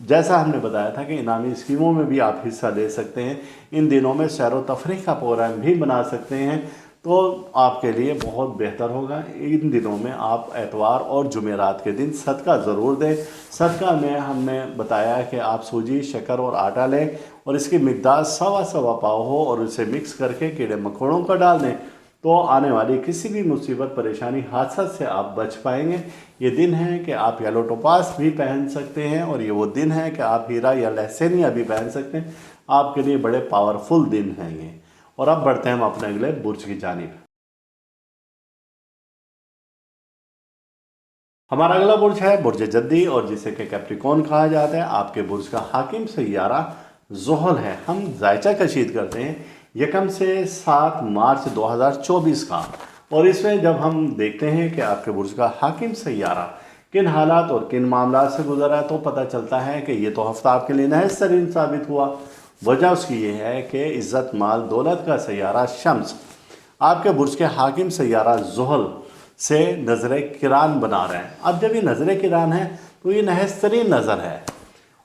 जैसा हमने बताया था कि इनामी स्कीमों में भी आप हिस्सा ले सकते हैं। इन दिनों में सैर व तफरीह का प्रोग्राम भी बना सकते हैं, तो आपके लिए बहुत बेहतर होगा। इन दिनों में आप एतवार और जुमेरात के दिन सदका ज़रूर दें। सदका में हमने बताया कि आप सूजी, शक्कर और आटा लें और इसकी मिकदार सवा सवा पाव हो और उसे मिक्स करके कीड़े मकोड़ों को डाल दें, तो आने वाली किसी भी मुसीबत, परेशानी, हादसा से आप बच पाएंगे। ये दिन है कि आप येलो टोपास भी पहन सकते हैं और ये वो दिन है कि आप हीरा या लहसेनिया भी पहन सकते हैं। आपके लिए बड़े पावरफुल दिन हैं ये। और अब बढ़ते हैं हम अपने अगले बुर्ज की जानिब। हमारा अगला बुर्ज है बुर्ज जद्दी, और जिसे कि कैप्रिकॉर्न कहा जाता है। आपके बुर्ज का हाकिम सैयारा ज़ुहल है। हम जायचा कशीद करते हैं 1 से 7 मार्च 2024 का, और इसमें जब हम देखते हैं कि आपके बुर्ज का हाकिम सैयारा किन हालात और किन मामलात से गुजरा है, तो पता चलता है कि ये तो हफ्ता आपके लिए नहस तरीन साबित हुआ। वजह उसकी ये है कि इज़्ज़त, माल, दौलत का सैयारा शम्स आपके बुर्ज के हाकिम सैयारा ज़ुहल से नज़र किरान बना रहे हैं। अब जब ये नज़र किरान है तो ये नहस तरीन नज़र है,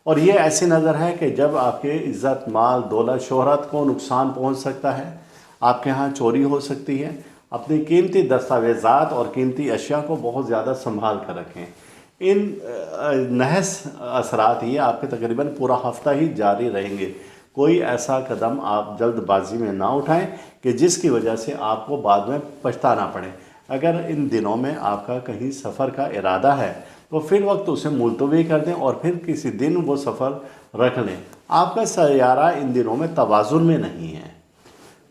और ये ऐसी नज़र है कि जब आपके इज़्ज़त, माल, दौलत, शोहरत को नुकसान पहुंच सकता है, आपके यहाँ चोरी हो सकती है। अपनी कीमती दस्तावेज़ात और कीमती अशिया को बहुत ज़्यादा संभाल कर रखें। इन नहस असरात ये आपके तकरीबन पूरा हफ्ता ही जारी रहेंगे। कोई ऐसा कदम आप जल्दबाजी में ना उठाएं कि जिसकी वजह से आपको बाद में पछताना पड़े। अगर इन दिनों में आपका कहीं सफ़र का इरादा है तो फिर वक्त उसे मुलतवी कर दें और फिर किसी दिन वो सफ़र रख लें। आपका सैयारा इन दिनों में तवाज़ुन में नहीं है।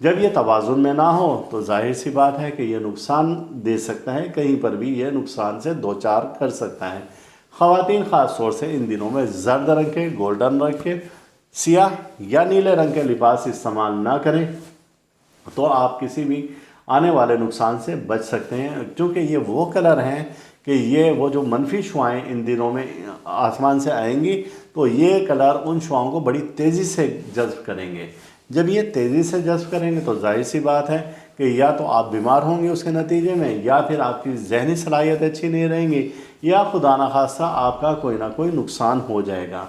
जब ये तवाज़ुन में ना हो तो जाहिर सी बात है कि ये नुकसान दे सकता है, कहीं पर भी ये नुकसान से दो चार कर सकता है। ख़वातीन ख़ास तौर से इन दिनों में जर्द रंग के, गोल्डन रंग के, सियाह या नीले रंग के लिबास इस्तेमाल ना करें, तो आप किसी भी आने वाले नुकसान से बच सकते हैं, क्योंकि ये वो कलर हैं कि ये वो जो मनफी शुआएँ इन दिनों में आसमान से आएंगी, तो ये कलर उन शुआओं को बड़ी तेज़ी से जज़्ब करेंगे। जब ये तेज़ी से जज़्ब करेंगे तो जाहिर सी बात है कि या तो आप बीमार होंगे उसके नतीजे में, या फिर आपकी जहनी सलाहियत अच्छी नहीं रहेंगी, या खुदा न खास्ता आपका कोई ना कोई नुकसान हो जाएगा।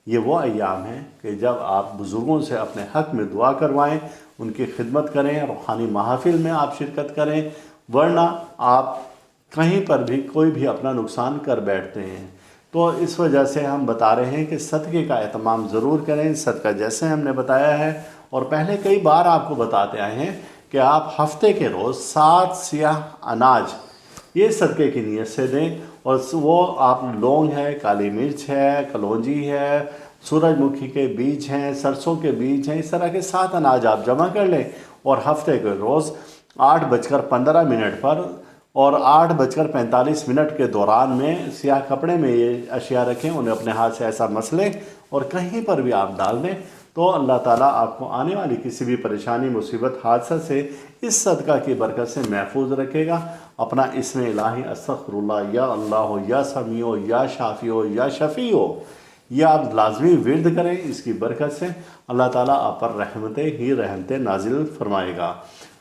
ये वो अय्याम हैं कि जब आप बुज़ुर्गों से अपने हक़ में दुआ करवाएं, उनकी खिदमत करें, रूहानी महफ़िल में आप शिरकत करें, वरना आप कहीं पर भी कोई भी अपना नुकसान कर बैठते हैं। तो इस वजह से हम बता रहे हैं कि सदक़े का एहतमाम ज़रूर करें। सदका जैसे हमने बताया है और पहले कई बार आपको बताते आए हैं कि आप हफ्ते के रोज़ 7 सियाह अनाज ये सदक़े की नीयत से दें, और वो आप लौंग है, काली मिर्च है, कलौंजी है, सूरजमुखी के बीज हैं, सरसों के बीज हैं, इस तरह के 7 अनाज आप जमा कर लें और हफ्ते के रोज़ 8:15 पर और 8:45 के दौरान में सियाह कपड़े में ये अशिया रखें, उन्हें अपने हाथ से ऐसा मसलें और कहीं पर भी आप डाल दें, तो अल्लाह ताला आपको आने वाली किसी भी परेशानी, मुसीबत, हादसा से इस सदका की बरकत से महफूज रखेगा। अपना इसमें इलाही अस्तग़फिरुल्लाह, या अल्लाह, या समीओ, या शाफ़िओ, या शफ़ीओ, यह आप लाजमी विर्द करें। इसकी बरकत से अल्लाह ताला आप पर रहमतें ही रहमतें नाजिल फरमाएगा।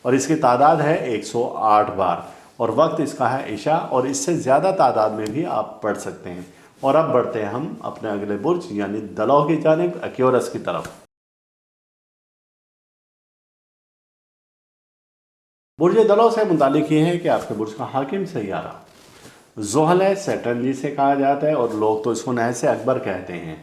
और इसकी तादाद है 108 बार, और वक्त इसका है इशा, और इससे ज़्यादा तादाद में भी आप पढ़ सकते हैं। और अब बढ़ते हैं हम अपने अगले बुर्ज यानी दलौ की जानिब, एक्योरस की तरफ। बुर्ज दलौ से मुतालिक ये है कि आपके बुर्ज का हाकिम सैयारा ज़ुहल है। सैटर्न जिसे कहा जाता है, और लोग तो इसको नहस अकबर कहते हैं,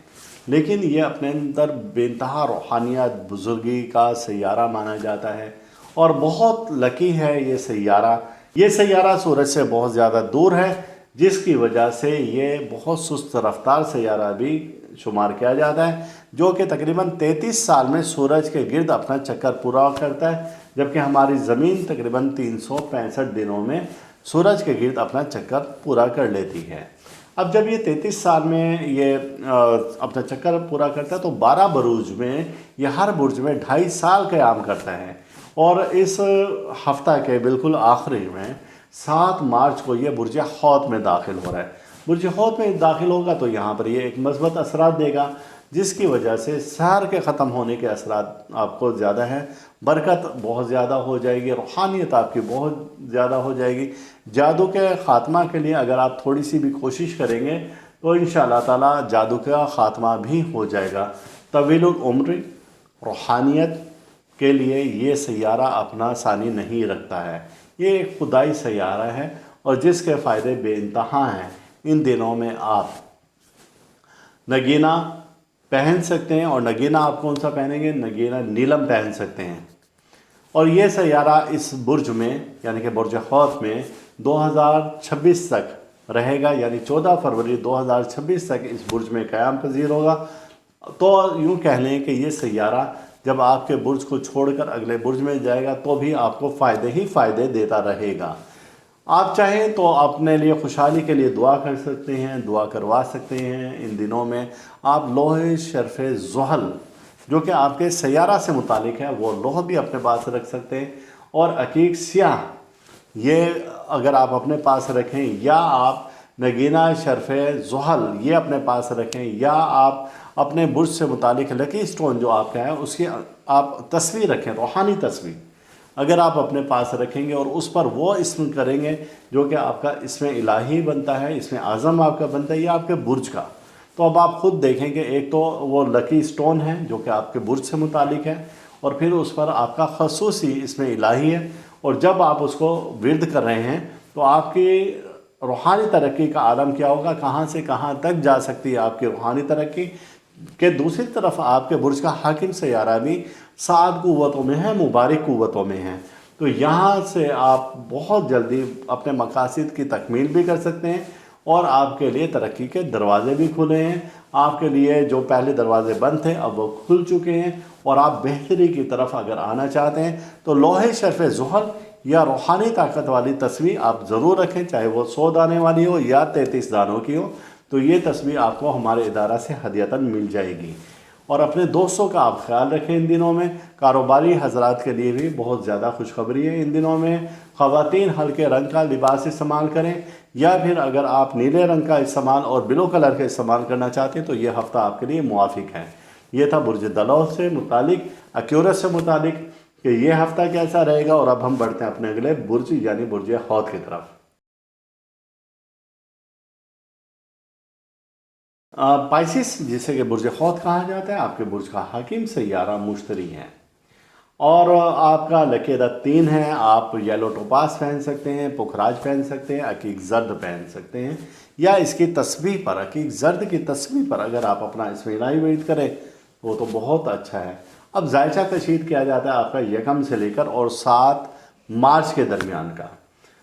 लेकिन ये अपने अंदर बेइंतहा रूहानियत, बुजुर्गी का सैयारा माना जाता है और बहुत लकी है ये सैयारा। ये सैयारा सूरज से बहुत ज़्यादा दूर है, जिसकी वजह से ये बहुत सुस्त रफ्तार सैयारा भी शुमार किया जाता है, जो कि तकरीबन 33 साल में सूरज के गिर्द अपना चक्कर पूरा करता है, जबकि हमारी ज़मीन तकरीबन 365 दिनों में सूरज के गिर्द अपना चक्कर पूरा कर लेती है। अब जब ये 33 साल में ये अपना चक्कर पूरा करता है, तो 12 बुरूज में ये हर बुर्ज में 2.5 साल क़याम करता है, और इस हफ्ता के बिल्कुल आखिरी में 7 मार्च को ये बुर्ज हौत में दाखिल हो रहा है। बुर्ज हौत में दाखिल होगा तो यहाँ पर ये एक मस्बत असरात देगा, जिसकी वजह से सहर के ख़त्म होने के असरात आपको ज़्यादा हैं। बरकत बहुत ज़्यादा हो जाएगी, रूहानियत आपकी बहुत ज़्यादा हो जाएगी। जादू के ख़ात्मा के लिए अगर आप थोड़ी सी भी कोशिश करेंगे तो इंशाअल्लाह ताला जादू का ख़ात्मा भी हो जाएगा। तवील उम्र रूहानियत के लिए ये सैयारा अपना सानी नहीं रखता है। ये एक खुदाई सैयारा है और जिसके फ़ायदे बेइंतहा हैं। इन दिनों में आप नगीना पहन सकते हैं, और नगीना आप कौन सा पहनेंगे? नगीना नीलम पहन सकते हैं। और ये सैयारा इस बुर्ज में यानी कि बुर्ज हौत में 2026 तक रहेगा, यानी 14 फरवरी 2026 तक इस बुर्ज में क़याम पजीर होगा। तो यूँ कह लें कि ये सैयारा जब आपके बुर्ज को छोड़कर अगले बुर्ज में जाएगा तो भी आपको फ़ायदे ही फ़ायदे देता रहेगा। आप चाहें तो अपने लिए खुशहाली के लिए दुआ कर सकते हैं, दुआ करवा सकते हैं। इन दिनों में आप लोहे शर्फ़ ज़ुहल जो कि आपके सैयारा से मुतालिक है वो लोह भी अपने पास रख सकते हैं, और अकीक स्याह ये अगर आप अपने पास रखें, या आप नगीना शर्फ़ ज़ुहल ये अपने पास रखें, या आप अपने बुर्ज से मुतालिक लकी स्टोन जो आपका है उसकी आप तस्वीर रखें, रूहानी तस्वीर अगर आप अपने पास रखेंगे और उस पर वो इस्म करेंगे जो कि आपका इसमें इलाही बनता है, इसमें आज़म आपका बनता है, या आपके बुर्ज का, तो अब आप ख़ुद देखेंगे एक तो वो लकी स्टोन है जो कि आपके बुर्ज से मुतालिक है, और फिर उस पर आपका खसूसी इसमें इलाही है। और जब आप उसको विर्द कर रहे हैं तो आपकी रूहानी तरक्की का आलम क्या होगा, कहाँ से कहाँ तक जा सकती है आपकी रूहानी तरक्की। के दूसरी तरफ आपके बुर्ज का हाकिम सैयारा भी 7 कुव्वतों में है, मुबारक कुव्वतों में है। तो यहाँ से आप बहुत जल्दी अपने मकासद की तकमील भी कर सकते हैं, और आपके लिए तरक्की के दरवाज़े भी खुले हैं। आपके लिए जो पहले दरवाज़े बंद थे अब वो खुल चुके हैं, और आप बेहतरी की तरफ अगर आना चाहते हैं तो लोहे शर्फ़ ज़ुहल या रूहानी ताकत वाली तस्वीर आप ज़रूर रखें, चाहे वो 100 दाने वाली हो या 33 दानों की हो। तो ये तस्वीर आपको हमारे इदारा से हदियतन मिल जाएगी। और अपने दोस्तों का आप ख्याल रखें। इन दिनों में कारोबारी हजरात के लिए भी बहुत ज़्यादा खुशखबरी है। इन दिनों में ख़वातीन हल्के रंग का लिबास इस्तेमाल करें, या फिर अगर आप नीले रंग का इस्तेमाल और ब्लू कलर का इस्तेमाल करना चाहते हैं तो ये हफ़्ता आपके लिए मुआफिक है। ये था बुर्ज दलौह से मुतालिक, एक्यूरस से मुतालिक कि ये हफ़्ता कैसा रहेगा। और अब हम बढ़ते हैं अपने अगले बुर्ज यानी बुर्ज हौत की तरफ। पाइसिस जिसे कि बुर्ज हौत कहा जाता है, आपके बुर्ज का हाकिम सैयारा मुश्तरी है, और आपका लकीरत 3 है। आप येलो टोपास पहन सकते हैं, पुखराज पहन सकते हैं, अकीक जर्द पहन सकते हैं, या इसकी तस्बीह पर अकीक जर्द की तस्बीह पर अगर आप अपना इसमें इलाही करें वो तो बहुत अच्छा है। अब जायचा कशीद किया जाता है आपका 1 से लेकर और 7 मार्च के दरमियान का,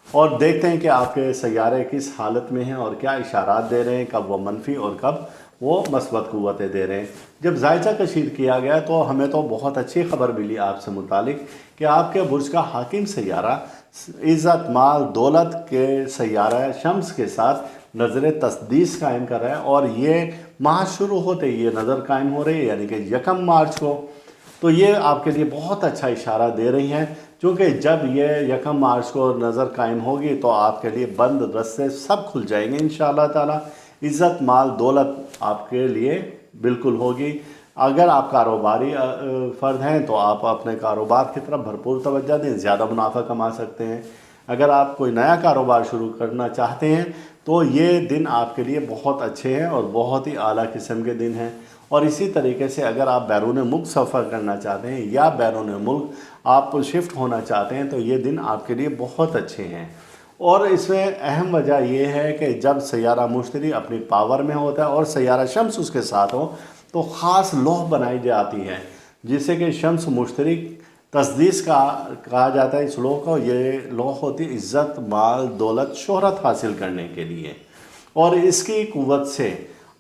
और देखते हैं कि आपके सैयारे किस हालत में हैं और क्या इशारात दे रहे हैं, कब वो मनफी और कब वो मस्बत क़ुव्वतें दे रहे हैं। जब जायचा कशीद किया गया तो हमें तो बहुत अच्छी खबर मिली आपसे मुतालिक कि आपके बुर्ज का हाकिम सैयारा इज़्ज़त माल दौलत के सैयारा शम्स के साथ नज़र तस्दीस कायम कर रहा है, और ये माह शुरू होते ये नज़र कायम हो रही है यानी कि 1 मार्च को। तो ये आपके लिए बहुत अच्छा इशारा दे रही हैं, क्योंकि जब ये 1 मार्च को नज़र कायम होगी तो आपके लिए बंद रस्ते सब खुल जाएंगे इंशाअल्लाह ताला। इज़्ज़त माल दौलत आपके लिए बिल्कुल होगी। अगर आप कारोबारी फ़र्द हैं तो आप अपने कारोबार की तरफ भरपूर तवज्जो दें, ज़्यादा मुनाफा कमा सकते हैं। अगर आप कोई नया कारोबार शुरू करना चाहते हैं तो ये दिन आपके लिए बहुत अच्छे हैं और बहुत ही आला किस्म के दिन हैं। और इसी तरीके से अगर आप बैरून मुल्क सफ़र करना चाहते हैं या बैरून मुल्क आप शिफ्ट होना चाहते हैं तो ये दिन आपके लिए बहुत अच्छे हैं। और इसमें अहम वजह यह है कि जब सैयारा मुश्तरी अपनी पावर में होता है और सैयारा शम्स उसके साथ हो तो ख़ास लौह बनाई जाती है, जिसे कि शम्स मुश्तरी तस्दीस का कहा जाता है। इस लौह को ये लौह होती है इज़्ज़त माल दौलत शोहरत हासिल करने के लिए, और इसकी क़ुव्वत से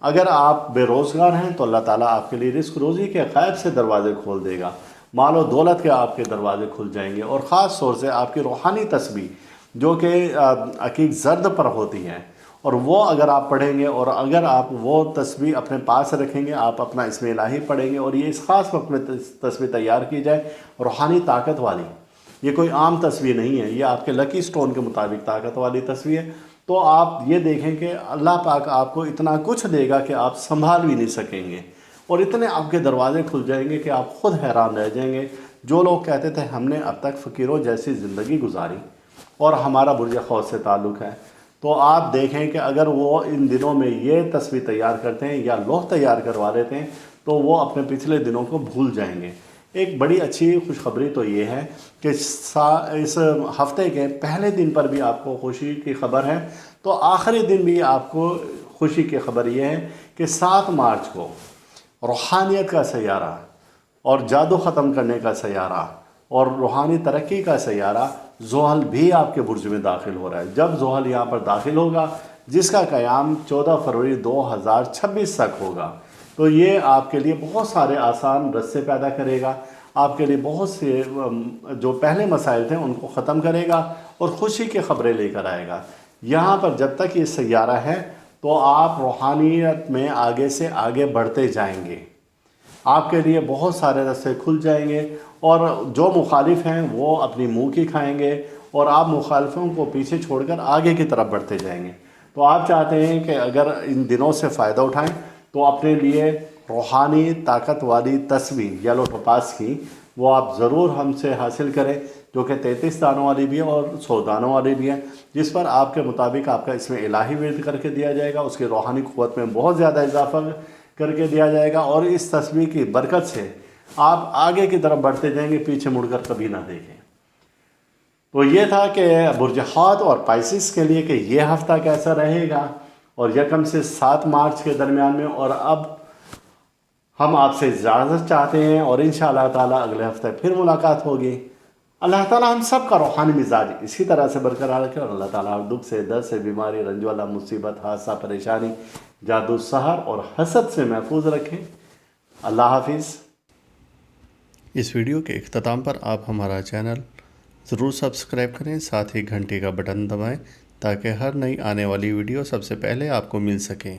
अगर आप बेरोज़गार हैं तो अल्लाह ताला आपके लिए रिस्क रोज़ी के ग़ैब से दरवाज़े खोल देगा, माल और दौलत के आपके दरवाज़े खुल जाएंगे। और ख़ास तौर से आपकी रूहानी तस्बीह जो कि अकीक ज़र्द पर होती हैं, और वो अगर आप पढ़ेंगे और अगर आप वो तस्बीह अपने पास रखेंगे, आप अपना इसमें इलाही पढ़ेंगे और ये इस ख़ास वक्त में तस्बीह तैयार की जाए रूहानी ताकत वाली, ये कोई आम तस्बीह नहीं है, ये आपके लकी स्टोन के मुताबिक ताकत वाली तस्बीह है। तो आप ये देखें कि अल्लाह पाक आपको इतना कुछ देगा कि आप संभाल भी नहीं सकेंगे, और इतने आपके दरवाज़े खुल जाएंगे कि आप ख़ुद हैरान रह जाएंगे। जो लोग कहते थे हमने अब तक फ़कीरों जैसी ज़िंदगी गुजारी और हमारा बुर्ज खौफ से ताल्लुक़ है, تو آپ دیکھیں کہ اگر وہ ان دنوں میں یہ تصویر تیار کرتے ہیں یا لوح تیار کروا لیتے ہیں تو وہ اپنے پچھلے دنوں کو بھول جائیں گے۔ ایک بڑی اچھی خوشخبری تو یہ ہے کہ اس ہفتے کے پہلے دن پر بھی آپ کو خوشی کی خبر ہے، تو آخری دن بھی آپ کو خوشی کی خبر یہ ہے کہ 7 مارچ کو روحانیت کا سیارہ اور جادو ختم کرنے کا سیارہ اور روحانی ترقی کا سیارہ زحل بھی آپ کے برج میں داخل ہو رہا ہے۔ جب زحل یہاں پر داخل ہوگا، جس کا قیام 14 فروری 2026 تک ہوگا، تو یہ آپ کے لیے بہت سارے آسان رستے پیدا کرے گا، آپ کے لیے بہت سے جو پہلے مسائل تھے ان کو ختم کرے گا اور خوشی کی خبریں لے کر آئے گا۔ یہاں پر جب تک یہ سیارہ ہے تو آپ روحانیت میں آگے سے آگے بڑھتے جائیں گے، آپ کے لیے بہت سارے راستے کھل جائیں گے، اور جو مخالف ہیں وہ اپنی منہ کی کھائیں گے اور آپ مخالفوں کو پیچھے چھوڑ کر آگے کی طرف بڑھتے جائیں گے۔ تو آپ چاہتے ہیں کہ اگر ان دنوں سے فائدہ اٹھائیں تو اپنے لیے روحانی طاقت والی تصویر یلو ٹوپاز کی وہ آپ ضرور ہم سے حاصل کریں، جو کہ 33 دانوں والی بھی ہے اور 100 دانوں والی بھی ہے، جس پر آپ کے مطابق آپ کا اس میں الہی ورد کر کے دیا جائے گا، اس کی روحانی قوت میں بہت زیادہ اضافہ کر کے دیا جائے گا، اور اس تصویر کی برکت سے آپ آگے کی طرف بڑھتے جائیں گے، پیچھے مڑ کر کبھی نہ دیکھیں۔ تو یہ تھا کہ برج حوت اور پائسس کے لیے کہ یہ ہفتہ کیسا رہے گا، اور 1 سے 7 مارچ کے درمیان میں۔ اور اب ہم آپ سے اجازت چاہتے ہیں، اور انشاءاللہ تعالیٰ اگلے ہفتے پھر ملاقات ہوگی۔ اللہ تعالیٰ ہم سب کا روحانی مزاج اسی طرح سے برقرار رکھے، اور اللہ تعالیٰ دکھ سے، درد سے، بیماری، رنج والا، مصیبت، حادثہ، پریشانی، جادو، سحر اور حسد سے محفوظ رکھیں۔ اللہ حافظ۔ اس ویڈیو کے اختتام پر آپ ہمارا چینل ضرور سبسکرائب کریں، ساتھ ہی گھنٹی کا بٹن دبائیں تاکہ ہر نئی آنے والی ویڈیو سب سے پہلے آپ کو مل سکیں۔